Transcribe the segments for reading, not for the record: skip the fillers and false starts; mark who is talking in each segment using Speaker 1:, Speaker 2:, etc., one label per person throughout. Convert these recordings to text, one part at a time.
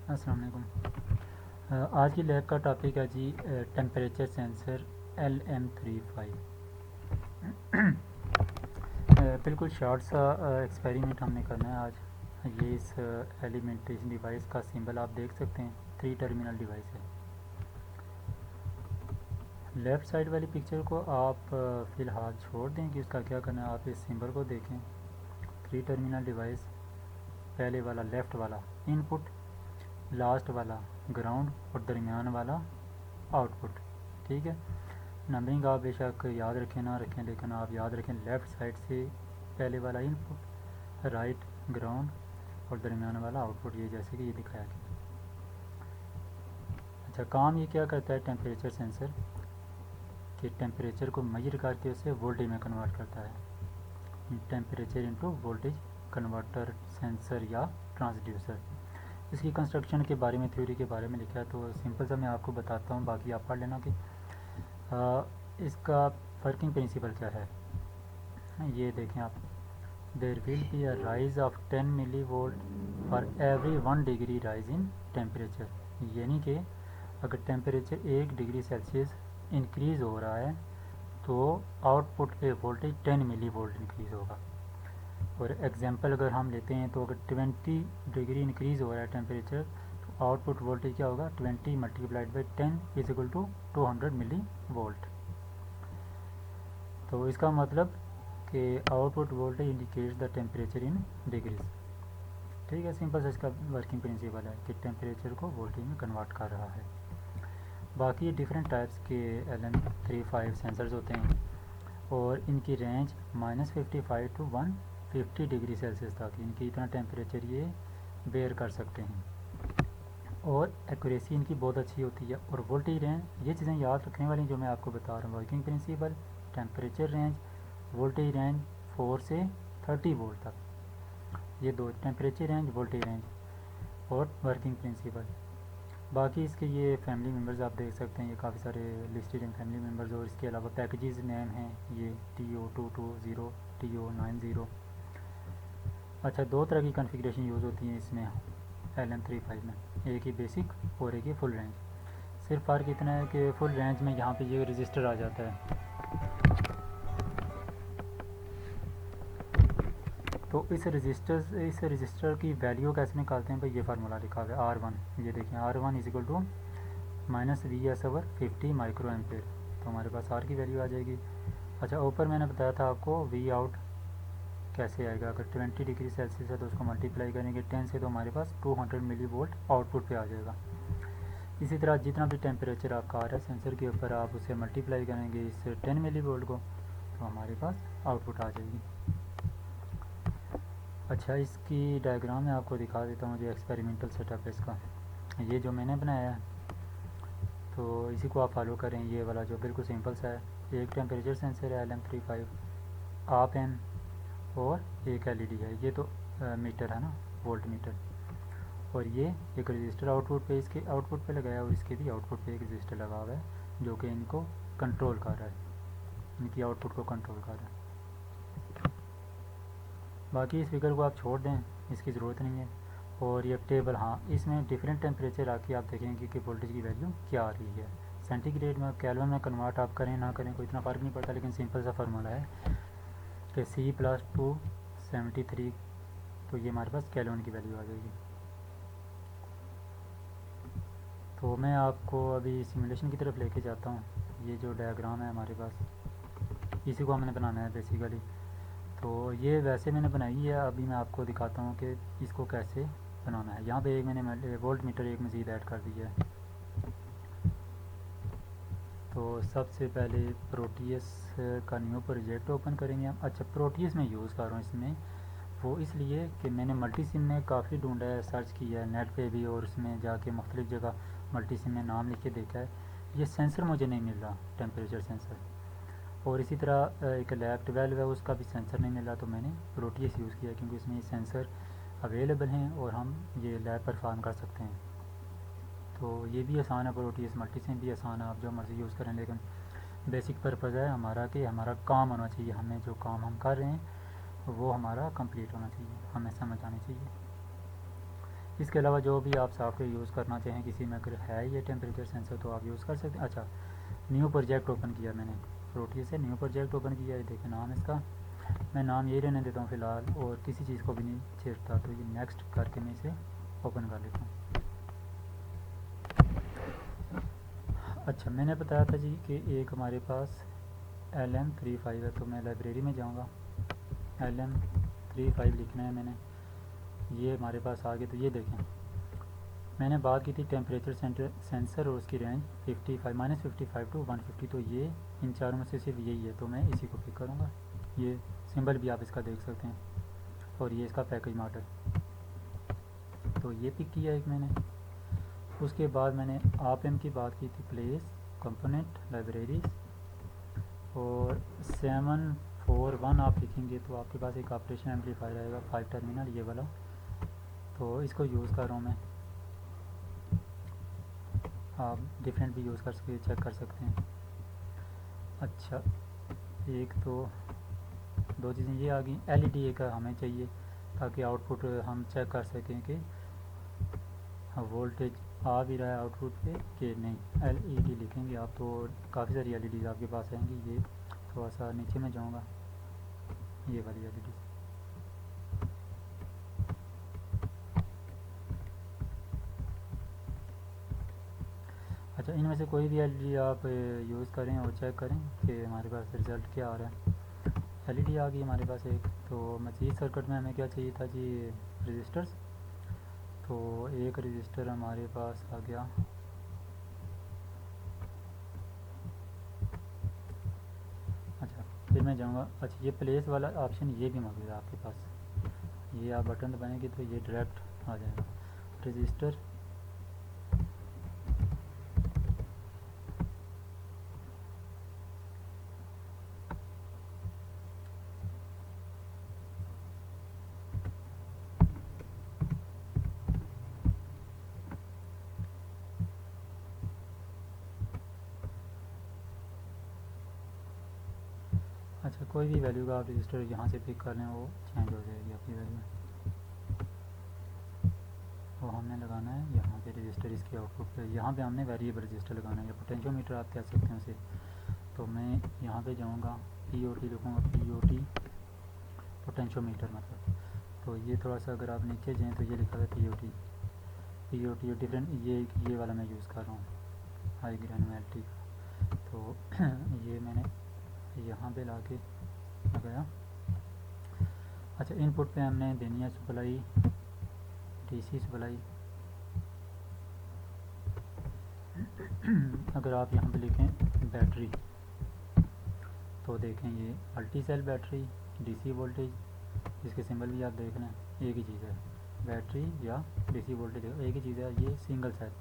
Speaker 1: अस्सलाम वालेकुम। आज की लैब का टॉपिक है जी टेम्परेचर सेंसर LM35। बिल्कुल शॉर्ट सा एक्सपेरिमेंट हमने करना है आज। ये इस एलिमेंट्री डिवाइस का सिंबल आप देख सकते हैं, 3 टर्मिनल डिवाइस है। लेफ़्ट साइड वाली पिक्चर को आप फ़िलहाल छोड़ दें कि उसका क्या करना है। आप इस सिंबल को देखें, 3 टर्मिनल डिवाइस। पहले वाला लेफ़्ट वाला इनपुट, लास्ट वाला ग्राउंड और दरमियान वाला आउटपुट। ठीक है, नंबरिंग आप बेशक याद रखें ना रखें, लेकिन आप याद रखें लेफ़्ट साइड से पहले वाला इनपुट, राइट ग्राउंड और दरमियान वाला आउटपुट, ये जैसे कि ये दिखाया गया। अच्छा, काम ये क्या करता है टेम्परेचर सेंसर, कि टेम्परेचर को मेजर करके उसे वोल्टेज में कन्वर्ट करता है। Temperature into voltage converter sensor या ट्रांसड्यूसर। इसकी कंस्ट्रक्शन के बारे में, थ्योरी के बारे में लिखा है, तो सिंपल सा मैं आपको बताता हूँ, बाकी आप पढ़ लेना कि इसका वर्किंग प्रिंसिपल क्या है। ये देखें आप, there will be a rise of 10 milli volt for every 1 degree rise in temperature. यानी कि अगर टेम्परेचर 1 डिग्री सेल्सियस इंक्रीज़ हो रहा है तो आउटपुट पे वोल्टेज 10 मिली वोल्ट इंक्रीज़ होगा। और एग्जांपल अगर हम लेते हैं तो अगर 20 डिग्री इंक्रीज़ हो रहा है टेम्परेचर, तो आउटपुट वोल्टेज क्या होगा, 20 multiplied by 10 is equal to 200 milli volt. तो इसका मतलब कि output voltage indicates the temperature in degrees. ठीक है, सिंपल सा इसका वर्किंग प्रिंसिपल है कि टेम्परेचर को वोल्टेज में कन्वर्ट कर रहा है। बाकी डिफरेंट टाइप्स के LM35 सेंसर्स होते हैं और इनकी रेंज -55 टू 150 डिग्री सेल्सियस तक इनकी इतना टेम्परेचर ये बेयर कर सकते हैं। और एक्यूरेसी इनकी बहुत अच्छी होती है। और वोल्टेज रेंज, ये चीज़ें याद रखने वाली जो मैं आपको बता रहा हूँ, working principle, temperature range, voltage range 4 से 30 वोल्ट तक, ये दो, टेम्परेचर रेंज, वोल्टेज रेंज और वर्किंग प्रिंसिपल। बाकी इसके ये फैमिली मेम्बर्स आप देख सकते हैं, ये काफ़ी सारे लिस्टेड हैं फैमिली मेम्बर्स। और इसके अलावा पैकेजेस नेम हैं ये TO220, TO90। अच्छा, 2 तरह की कॉन्फ़िगरेशन यूज़ होती हैं इसमें LM35 में, एक ही बेसिक और एक ही फुल रेंज। सिर्फ फ़र्क इतना है कि फुल रेंज में यहाँ पे ये रजिस्टर आ जाता है। तो इस रजिस्टर की वैल्यू कैसे निकालते हैं भाई, ये फार्मूला लिखा हुआ है R1। ये देखें, R1 is equal to -VS/50 micro ampere. तो हमारे पास R की वैल्यू आ जाएगी। अच्छा, ऊपर मैंने बताया था आपको V आउट कैसे आएगा। अगर 20 डिग्री सेल्सियस है तो उसको मल्टीप्लाई करेंगे 10 से, तो हमारे पास 200 मिली वोल्ट आउटपुट पे आ जाएगा। इसी तरह जितना भी टेम्परेचर आपका आ रहा है सेंसर के ऊपर, आप उसे मल्टीप्लाई करेंगे इससे 10 मिली वोल्ट को, तो हमारे पास आउटपुट आ जाएगी। अच्छा, इसकी डायग्राम मैं आपको दिखा देता हूँ, जो एक्सपेरिमेंटल सेटअप है इसका, ये जो मैंने बनाया है, तो इसी को आप फॉलो करें। ये वाला जो बिल्कुल सिंपल सा है, एक टेम्परेचर सेंसर है LM35, आप एन, और एक LED है, ये तो मीटर है ना, वोल्ट मीटर। और ये एक रजिस्टर आउटपुट पे, इसके आउटपुट पे लगाया है, और इसके भी आउटपुट पे एक रजिस्टर लगा हुआ है जो कि इनको कंट्रोल कर रहा है, इनकी आउटपुट को कंट्रोल कर रहा है। बाकी इस फिगर को आप छोड़ दें, इसकी ज़रूरत नहीं है। और ये टेबल, हाँ, इसमें डिफरेंट टेम्परेचर आके आप देखेंगे कि वोल्टेज की वैल्यू क्या आ रही है। सेंटीग्रेड में, कैल्विन में कन्वर्ट आप करें ना करें कोई इतना फ़र्क नहीं पड़ता, लेकिन सिंपल सा फार्मूला है कि C+273, तो ये हमारे पास कैल्विन की वैल्यू आ जाएगी। तो मैं आपको अभी सिमुलेशन की तरफ लेके जाता हूँ। ये जो डायग्राम है हमारे पास, इसी को हमने बनाना है बेसिकली। तो ये वैसे मैंने बनाई है, अभी मैं आपको दिखाता हूँ कि इसको कैसे बनाना है। यहाँ पे एक मैंने वोल्ट मीटर एक मज़ीद ऐड कर दिया है। तो सबसे पहले प्रोटीएस का न्यू प्रोजेक्ट ओपन करेंगे हम। अच्छा, प्रोटीएस में यूज़ कर रहा हूँ इसमें, वो इसलिए कि मैंने मल्टी सिम में काफ़ी ढूंढा है, सर्च किया है नेट पे भी, और उसमें जाके मुख्तलिफ़ जगह मल्टी सिम में नाम लिख के देखा है, ये सेंसर मुझे नहीं मिल रहा, टेम्परेचर सेंसर। और इसी तरह एक लैब 12 है, उसका भी सेंसर नहीं मिल रहा, तो मैंने प्रोटीएस यूज़ किया क्योंकि इसमें सेंसर अवेलेबल हैं और हम ये लैब परफॉर्म कर सकते हैं। तो ये भी आसान है, प्रोटीएस मल्टी सिम भी आसान है, आप जो मर्ज़ी यूज़ करें, लेकिन बेसिक पर्पज़ है हमारा कि हमारा काम होना चाहिए, हमें जो काम हम कर रहे हैं वो हमारा कंप्लीट होना चाहिए, हमें समझ आनी चाहिए। इसके अलावा जो भी आप सॉफ्टवेयर यूज़ करना चाहें, किसी में अगर है ये टेम्परेचर सेंसर तो आप यूज़ कर सकते हैं। अच्छा, न्यू प्रोजेक्ट ओपन किया मैंने, प्रोटियस से न्यू प्रोजेक्ट ओपन किया है। देखिए नाम इसका, मैं नाम यही रहने देता हूँ फ़िलहाल, और किसी चीज़ को भी नहीं छेड़ता। तो ये नेक्स्ट करके मैं इसे ओपन कर लेता हूँ। अच्छा, मैंने बताया था जी कि एक हमारे पास LM35 है, तो मैं लाइब्रेरी में जाऊँगा, LM35 लिखना है मैंने, ये हमारे पास आ गया। तो ये देखें, मैंने बात की थी टेम्परेचर सेंसर और उसकी रेंज 55 -55 टू 150, तो ये इन चारों में से सिर्फ यही है, तो मैं इसी को पिक करूँगा। ये सिंबल भी आप इसका देख सकते हैं, और ये इसका पैकेज मॉडल, तो ये पिक किया एक मैंने। उसके बाद मैंने आप एम की बात की थी, प्लेस, कंपोनेंट, लाइब्रेरीज, और 741 आप लिखेंगे तो आपके पास एक ऑपरेशन एम्पलीफायर आएगा 5 टर्मिनल, ये वाला, तो इसको यूज़ कर रहा हूँ मैं। आप डिफरेंट भी यूज़ कर सकते, चेक कर सकते हैं। अच्छा, एक तो दो चीज़ें ये आ गई, LED का हमें चाहिए ताकि आउटपुट हम चेक कर सकें कि वोल्टेज आ भी रहा है आउटपुट पे कि नहीं। LED लिखेंगे आप तो काफ़ी सारी LEDs आपके पास आएंगी। ये थोड़ा सा नीचे में जाऊँगा, ये वाली LED। अच्छा, इनमें से कोई भी LED आप यूज़ करें और चेक करें कि हमारे पास रिज़ल्ट क्या आ रहा है। LED आ गई हमारे पास एक। तो मज़ीद सर्किट में हमें क्या चाहिए था जी, रजिस्टर्स, तो एक रजिस्टर हमारे पास आ गया। अच्छा, फिर मैं जाऊँगा, अच्छा ये प्लेस वाला ऑप्शन ये भी मौजूद है आपके पास, ये आप बटन दबाएंगे तो ये डायरेक्ट आ जाएगा रजिस्टर। अच्छा, कोई भी वैल्यू का आप रजिस्टर यहाँ से पिक कर लें, वो चेंज हो जाएगी आपकी वैल्यू। वो हमने लगाना है यहाँ पे रजिस्टर, इसके आउटपुट पे यहाँ पे हमने वेरिएबल रजिस्टर लगाना है, या पोटेंशियोमीटर आप कह सकते हैं उसे। तो मैं यहाँ पे जाऊँगा, POT लिखूँगा, POT पोटेंशियोमीटर मतलब। तो ये थोड़ा सा अगर आप नीचे जाएँ तो ये लिखा है POT डिफरेंट, ये वाला मैं यूज़ कर रहा हूँ, हाई ग्रेनुअलिटी का। तो ये मैंने यहाँ पे ला के लगाया। अच्छा, इनपुट पे हमने देनी है सप्लाई, DC सप्लाई। अगर आप यहाँ पे लिखें बैटरी, तो देखें ये multi cell battery, DC voltage, इसके सिंबल भी आप देख लें, एक ही चीज़ है, बैटरी या DC वोल्टेज एक ही चीज़ है। ये सिंगल सेल,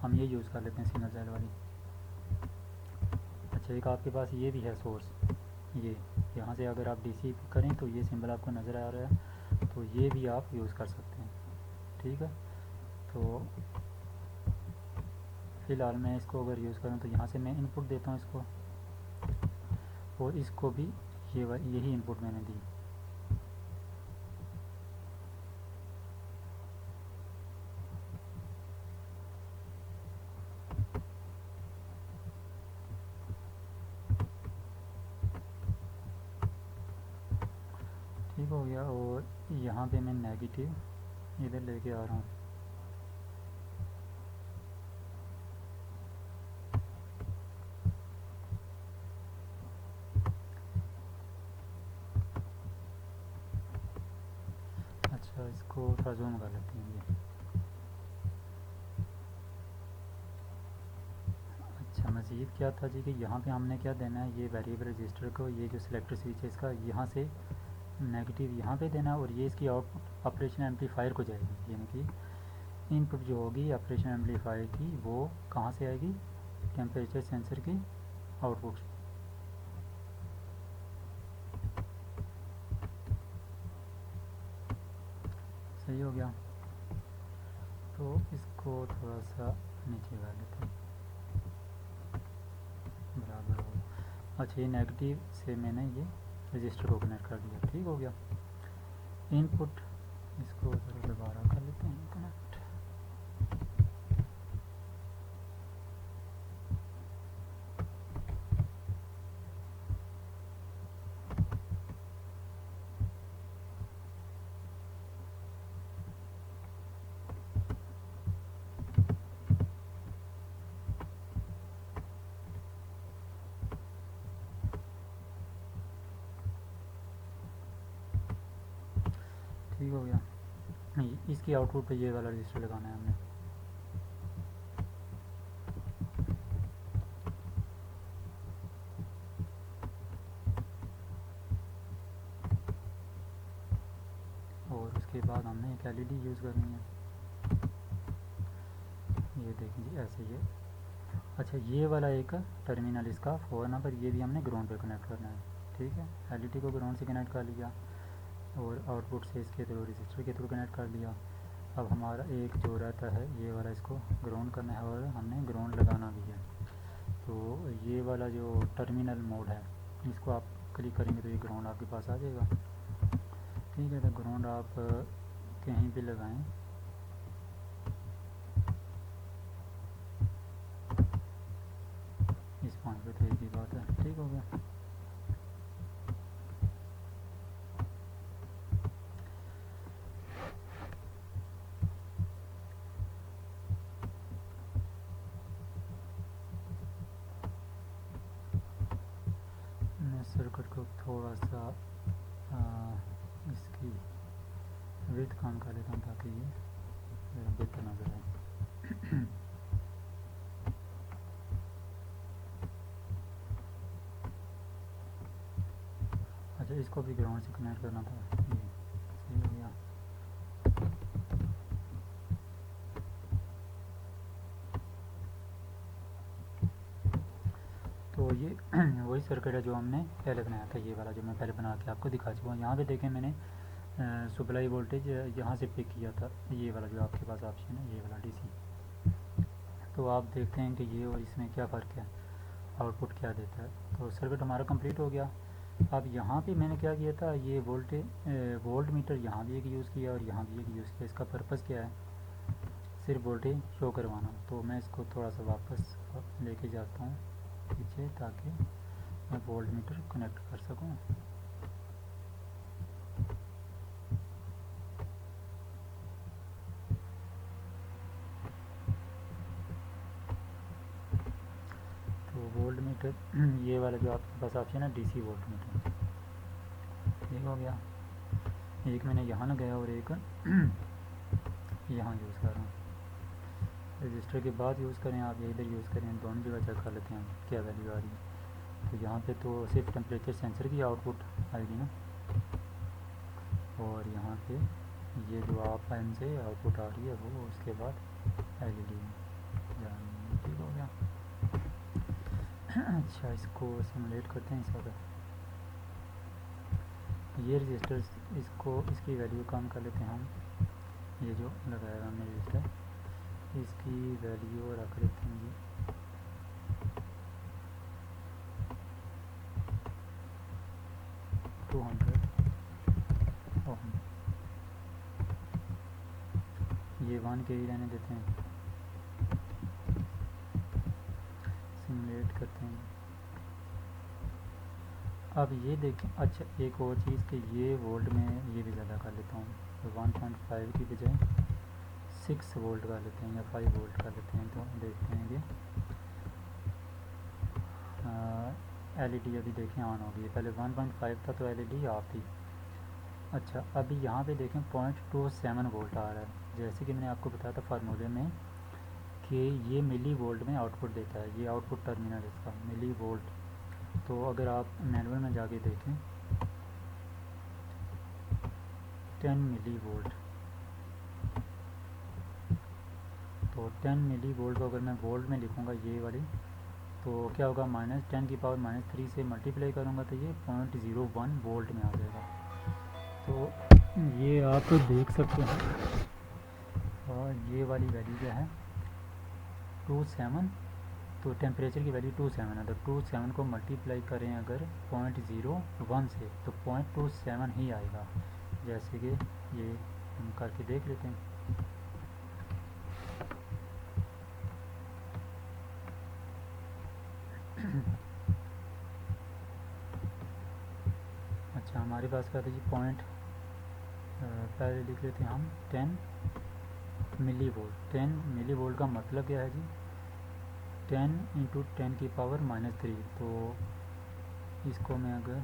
Speaker 1: हम ये यूज़ कर लेते हैं सिंगल सेल वाली। अच्छा, एक आपके पास ये भी है सोर्स, ये यहाँ से अगर आप DC करें तो ये सिंबल आपको नज़र आ रहा है, तो ये भी आप यूज़ कर सकते हैं। ठीक है, तो फ़िलहाल मैं इसको अगर यूज़ करूँ तो यहाँ से मैं इनपुट देता हूँ इसको, और इसको भी यही इनपुट मैंने दी। ठीक हो गया, और यहाँ पे मैं नेगेटिव इधर लेके आ रहा हूँ। अच्छा, इसको थोड़ा जूम कर लेते हैं ये। अच्छा, मज़ीद क्या था जी कि यहाँ पे हमने क्या देना है, ये वेरिएबल रजिस्टर को, ये जो सिलेक्टर स्विच है इसका, यहाँ से नेगेटिव यहाँ पे देना, और ये इसकी आउटपुट ऑपरेशन एम्पलीफायर को जाएगी, यानी कि इनपुट जो होगी ऑपरेशन एम्पलीफायर की वो कहाँ से आएगी, टेम्परेचर सेंसर की आउटपुट। सही हो गया, तो इसको थोड़ा सा नीचे कर लेते हैं, बराबर हो। अच्छा, ये नेगेटिव से मैंने ये रजिस्टर को कनेक्ट कर दिया। ठीक हो गया, इनपुट इसको ज़रा दोबारा कर लेते हैं कनेक्ट। इसकी आउटपुट पे ये वाला रजिस्टर लगाना है हमने। और उसके बाद हमने एक एलईडी यूज़ करनी है, ये देखिए ऐसे ये। अच्छा ये वाला एक टर्मिनल इसका 4 नंबर, ये भी हमने ग्राउंड पे कनेक्ट करना है, ठीक है। एलईडी को ग्राउंड से कनेक्ट कर लिया और आउटपुट से इसके थ्रू रजिस्टर के थ्रू कनेक्ट कर लिया। अब हमारा एक जो रहता है ये वाला, इसको ग्राउंड करना है और हमने ग्राउंड लगाना भी है। तो ये वाला जो टर्मिनल मोड है इसको आप क्लिक करेंगे तो ये ग्राउंड आपके पास आ जाएगा, ठीक है। तो ग्राउंड आप कहीं भी लगाएं, इस पॉइंट पे तो एक ही बात है, ठीक हो गया। मैं सर्किट को थोड़ा सा इसकी विड्थ कम कर लेता हूँ ताकि ये बेहतर नजर आए। अच्छा इसको भी ग्राउंड से कनेक्ट करना था, ये सही हो गया। तो ये वही सर्किट है जो हमने पहले बनाया था, ये वाला जो मैं पहले बना के आपको दिखा चुका हूँ। यहाँ पे देखें मैंने सप्लाई वोल्टेज यहाँ से पिक किया था, ये वाला जो आपके पास ऑप्शन है, ये वाला डीसी। तो आप देखते हैं कि ये और इसमें क्या फ़र्क है, आउटपुट क्या देता है। तो सर्किट हमारा कंप्लीट हो गया। अब यहाँ पे मैंने क्या किया था, ये वोल्ट मीटर यहाँ भी एक यूज़ किया और यहाँ भी एक यूज़ किया। इसका पर्पज़ क्या है, सिर्फ वोल्टेज शो करवाना। तो मैं इसको थोड़ा सा वापस लेके जाता हूँ पीछे ताकि मैं वोल्ट मीटर कनेक्ट कर सकूँ। तो वोल्ट मीटर ये वाला जो आपके पास ऑप्शन है डीसी वोल्ट मीटर, ठीक हो गया। एक मैंने यहाँ लगाया और एक यहाँ यूज़ कर रहा हूँ। रजिस्टर के बाद यूज़ करें आप या इधर यूज़ करें, दोनों जगह चेक कर लेते हैं क्या वैल्यू आ रही है। तो यहाँ पे तो सिर्फ टेम्परेचर सेंसर की आउटपुट आएगी ना, और यहाँ पे ये जो आप एन से आउटपुट आ रही है वो उसके बाद एलईडी में जानी, ठीक हो गया। अच्छा इसको सिमुलेट करते हैं इसका। ये रजिस्टर इसको इसकी वैल्यू कम कर लेते हैं हम, ये जो लगाया हमने रजिस्टर इसकी वैल्यू रख लेते हैं ये 200 ओम, ये 1 के ही रहने देते हैं। सिमुलेट करते हैं। अब ये देखें, अच्छा एक और चीज़ कि ये वोल्ट में ये भी ज़्यादा कर लेता हूँ, तो 1.5 की बजाय 6 वोल्ट कर लेते हैं या 5 वोल्ट कर लेते हैं। तो देखते हैं कि एलईडी अभी देखें ऑन हो गई है, पहले 1.5 था तो एलईडी ऑफ थी। अच्छा अभी यहाँ पे देखें 0.27 वोल्ट आ रहा है। जैसे कि मैंने आपको बताया था फार्मूले में कि ये मिली वोल्ट में आउटपुट देता है, ये आउटपुट टर्मिनल इसका मिली वोल्ट। तो अगर आप मैनुअल में जाके देखें 10 मिली वोल्ट, तो 10 मिली वोल्ट को अगर मैं वोल्ट में लिखूँगा ये वाली, तो क्या होगा, -10⁻³ से मल्टीप्लाई करूँगा तो ये 0.01 वोल्ट में आ जाएगा। तो ये आप देख सकते हैं। और ये वाली वैल्यू क्या है 27, तो टेम्परेचर की वैल्यू 27 है, तो 27 को मल्टीप्लाई करें अगर 0.01 से तो 0.27 ही आएगा। जैसे कि ये हम करके देख लेते हैं। अच्छा हमारे पास क्या था जी पॉइंट, पहले लिख लेते हैं हम 10 मिली वोल्ट। 10 मिली वोल्ट का मतलब क्या है जी 10 × 10⁻³ तो इसको मैं अगर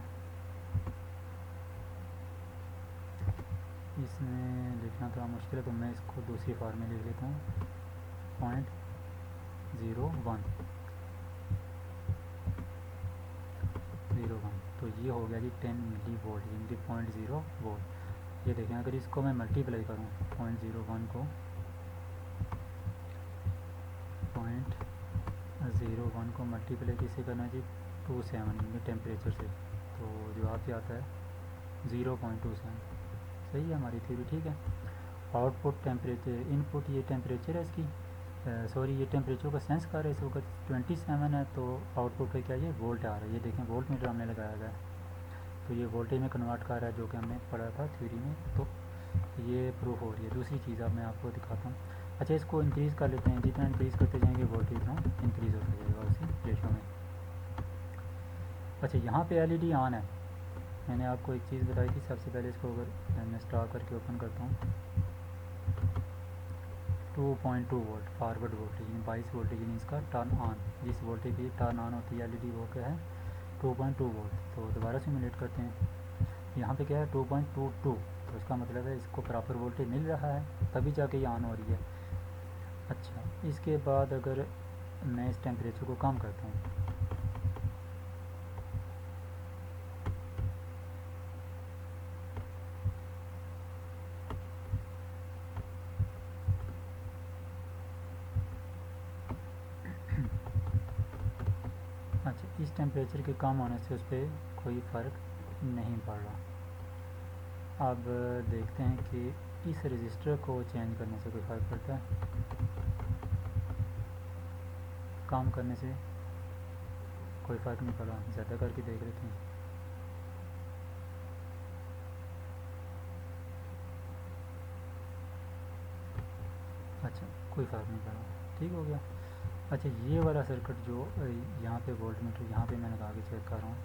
Speaker 1: इसमें लिखना थोड़ा मुश्किल है तो मैं इसको दूसरी फॉर्म में लिख लेता हूँ 0.01 तो ये हो गया जी 10 मिली वोल्ट यानी कि 0.0 वोल्ट। ये देखें अगर इसको मैं मल्टीप्लाई करूँ 0.01 को 0.01 को मल्टीप्लाई किससे करना जी 27 यानी टेम्परेचर से, तो जवाब क्या आता है 0.27। सही है हमारी थ्योरी, ठीक है। आउटपुट टेम्परेचर, इनपुट ये टेम्परेचर है इसकी, सॉरी ये टेम्परेचर का सेंस कर रहा है इस वक्त 27 है, तो आउटपुट पे क्या ये वोल्ट आ रहा है। ये देखें वोल्ट मीटर हमने लगाया हुआ है तो ये वोल्टेज में कन्वर्ट कर रहा है जो कि हमने पढ़ा था थ्योरी में, तो ये प्रूफ हो रही है। दूसरी चीज़ अब मैं आपको दिखाता हूँ। अच्छा इसको इंक्रीज़ कर लेते हैं, जितना इंक्रीज़ करते जाएंगे वोल्टेज उतना इंक्रीज़ होता जाएगा उसी रेशो में। अच्छा यहाँ पे एलईडी ऑन है, मैंने आपको एक चीज़ बताई थी सबसे पहले। इसको अगर मैं स्टार करके ओपन करता हूँ 2.2 वोल्ट फॉरवर्ड वोल्टेज यानी 22 वोल्टेज यानी इसका टर्न ऑन, जिस वोल्टेज की टर्न ऑन होती है एलईडी वो क्या है 2.2 वोल्ट। तो दोबारा सिमुलेट करते हैं, यहाँ पे क्या है 2.22, तो इसका मतलब है इसको प्रॉपर वोल्टेज मिल रहा है तभी जाके ये ऑन हो रही है। अच्छा इसके बाद अगर मैं इस टेम्परेचर को कम करता हूँ, अच्छा इस टेम्परेचर के कम होने से उस पर कोई फ़र्क नहीं पड़ रहा। अब देखते हैं कि इस रजिस्टर को चेंज करने से कोई फ़र्क पड़ता है, काम करने से कोई फ़र्क नहीं पड़ा। ज़्यादा करके देख लेते हैं। अच्छा कोई फ़र्क नहीं पड़ा, ठीक हो गया। अच्छा ये वाला सर्किट जो यहाँ पे वोल्ट मीटर यहाँ पे मैं लगा के चेक कर रहा हूँ,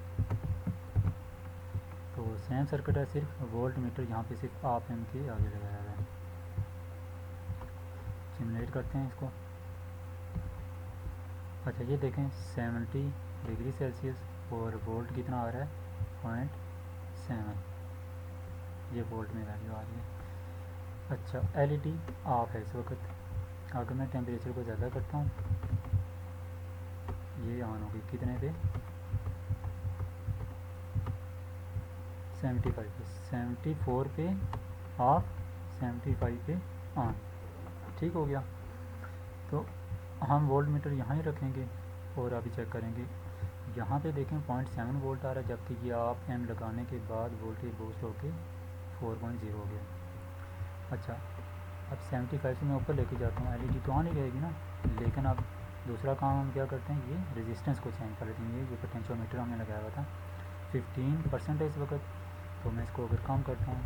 Speaker 1: तो सेम सर्किट है, सिर्फ वोल्ट मीटर यहाँ पे सिर्फ आप एम के आगे लगाया हुआ है। सिमुलेट करते हैं इसको। अच्छा ये देखें 70 डिग्री सेल्सियस और वोल्ट कितना आ रहा है 0.7, ये वोल्ट में वैल्यू आ रही है। अच्छा एलईडी ऑफ है इस वक्त, अगर मैं टेम्परेचर को ज़्यादा करता हूँ ये ऑन होगी कितने पे 75 पे, 74 पे ऑफ 75 पे ऑन, ठीक हो गया। तो हम वोल्ट मीटर यहाँ ही रखेंगे और अभी चेक करेंगे। यहाँ पे देखें 0.7 वोल्ट आ रहा है, जबकि ये आप एम लगाने के बाद वोल्टेज बूस्ट होके 4.0 हो गया। अच्छा अब 75 से मैं ऊपर लेके जाता हूँ, एलईडी तो ऑन ही रहेगी ना, लेकिन अब दूसरा काम हम क्या करते हैं, ये रेजिस्टेंस को चेंज कर लेते हैं। ये पोटेंशियोमीटर हमने लगाया हुआ था 15% है इस वक्त, तो मैं इसको अगर कम करता हूँ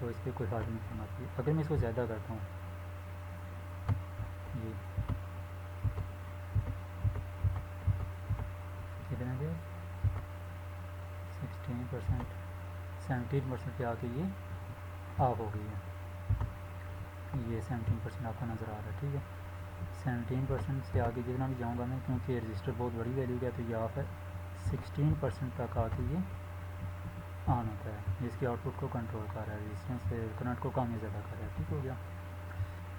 Speaker 1: तो इस पर कोई फ़र्क नहीं पड़ना चाहिए। अगर मैं इसको ज़्यादा करता हूँ ये कितने पे 16%, 17% पे आके ये ऑफ हो गई है। ये 17% आपको नज़र आ रहा है, ठीक है। 17% से आगे जितना भी जाऊँगा मैं, क्योंकि रजिस्टर बहुत बड़ी वैल्यू का तो ये ऑफ है। 16% तक आके ये ऑन होता है, जिसकी आउटपुट को कंट्रोल कर रहा है, रेजिस्टेंस करंट को कम या ज़्यादा कर रहा है, ठीक हो गया।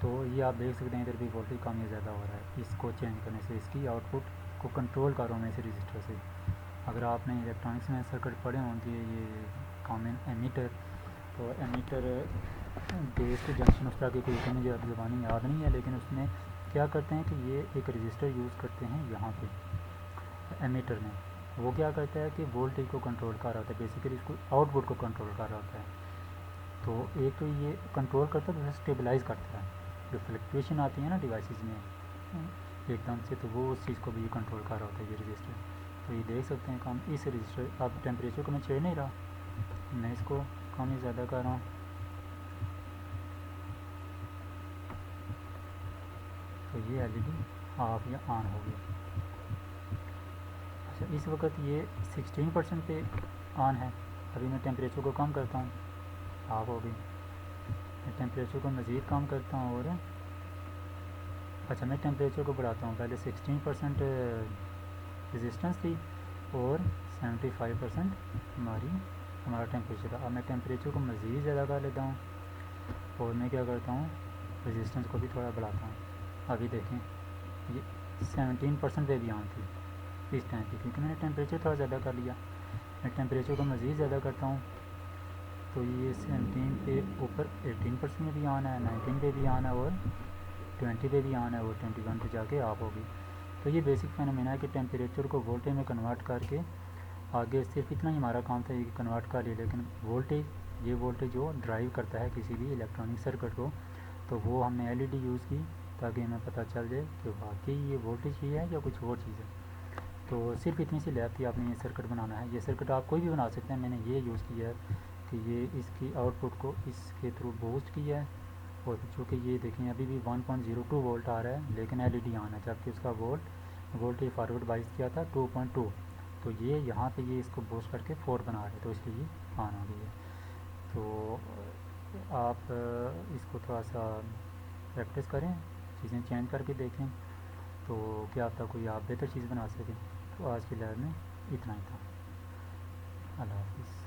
Speaker 1: तो ये आप देख सकते हैं इधर भी वोल्टेज कम या ज़्यादा हो रहा है, इसको चेंज करने से इसकी आउटपुट को कंट्रोल कर रहा हूँ मैं इस रजिस्टर से। अगर आपने इलेक्ट्रॉनिक्स में सर्किट पढ़े होंगे ये कॉमन एमीटर, तो एमीटर बेस जंक्शन उस तरह की कोई मुझे ज़बानी याद नहीं है, लेकिन उसमें क्या करते हैं कि ये एक रजिस्टर यूज़ करते हैं यहाँ पे एमीटर में। वो क्या करता है कि वोल्टेज को कंट्रोल कर रहा होता है, बेसिकली इसको आउटपुट को कंट्रोल कर रहा होता है। तो एक तो ये कंट्रोल करता है, दूसरा स्टेबलाइज़ करता है। जो फ्लक्चुएशन आती है ना डिवाइसेस में एकदम से, तो वो उस चीज़ को भी कंट्रोल कर रहा होता है ये रजिस्टर। तो ये देख सकते हैं कि हम इस रजिस्टर, अब टेम्परेचर को मैं छेड़ नहीं रहा, मैं इसको कम या ज़्यादा कर रहा हूँ, तो ये एलईडी ऑफ या ऑन हो गया। अच्छा इस वक्त ये 16% पे ऑन है, अभी मैं टेम्परेचर को कम करता हूँ, ऑफ हो गई। मैं टेम्परेचर को मज़ीद कम करता हूँ और अच्छा मैं टेम्परेचर को बढ़ाता हूँ, पहले 16% रेजिस्टेंस थी और 75% हमारी हमारा टेम्परेचर। अब मैं टेम्परेचर को मज़ीद ज़्यादा कर लेता हूँ और मैं क्या करता हूँ, रेजिस्टेंस को भी थोड़ा बढ़ाता हूँ। अभी देखें ये 17% पे भी ऑन थी इस टाइम पे, क्योंकि मैंने टेम्परेचर थोड़ा ज़्यादा कर लिया। मैं टेम्परेचर को मज़ीद ज़्यादा करता हूँ तो ये 17 पे ऊपर 18% में भी ऑन है, 19 पे भी ऑन है और 20 पे भी ऑन है और 21 पे जाके ऑफ होगी। तो ये बेसिक फेनोमेना है कि टेम्परेचर को वोल्टेज में कन्वर्ट करके आगे सिर्फ इतना ही हमारा काम था, ये कन्वर्ट कर लिया। लेकिन वोल्टेज, ये वोल्टेज जो ड्राइव करता है किसी भी इलेक्ट्रॉनिक सर्किट को, तो वो हमने एलईडी यूज़ की ताकि हमें पता चल जाए कि वाकई ये वोल्टेज ही है या कुछ और चीज़ है। तो सिर्फ इतनी सी लैब थी, आपने ये सर्किट बनाना है। ये सर्किट आप कोई भी बना सकते हैं। मैंने ये यूज़ किया है कि ये इसकी आउटपुट को इसके थ्रू बूस्ट किया है और चूँकि ये देखें अभी भी 1.02 वोल्ट आ रहा है लेकिन एलईडी ऑन है, जबकि उसका वोल्टेज फॉरवर्ड बाइस किया था 2.2। तो ये यहाँ पे ये इसको बूस्ट करके 4 बना रहे, तो इसलिए ये ऑन हो गई है। तो आप इसको थोड़ा सा प्रैक्टिस करें, चीज़ें चेंज करके देखें, तो क्या पता कोई आप बेहतर चीज़ बना सकें। तो आज की लैब में इतना ही था। अल्लाह हाफिज़।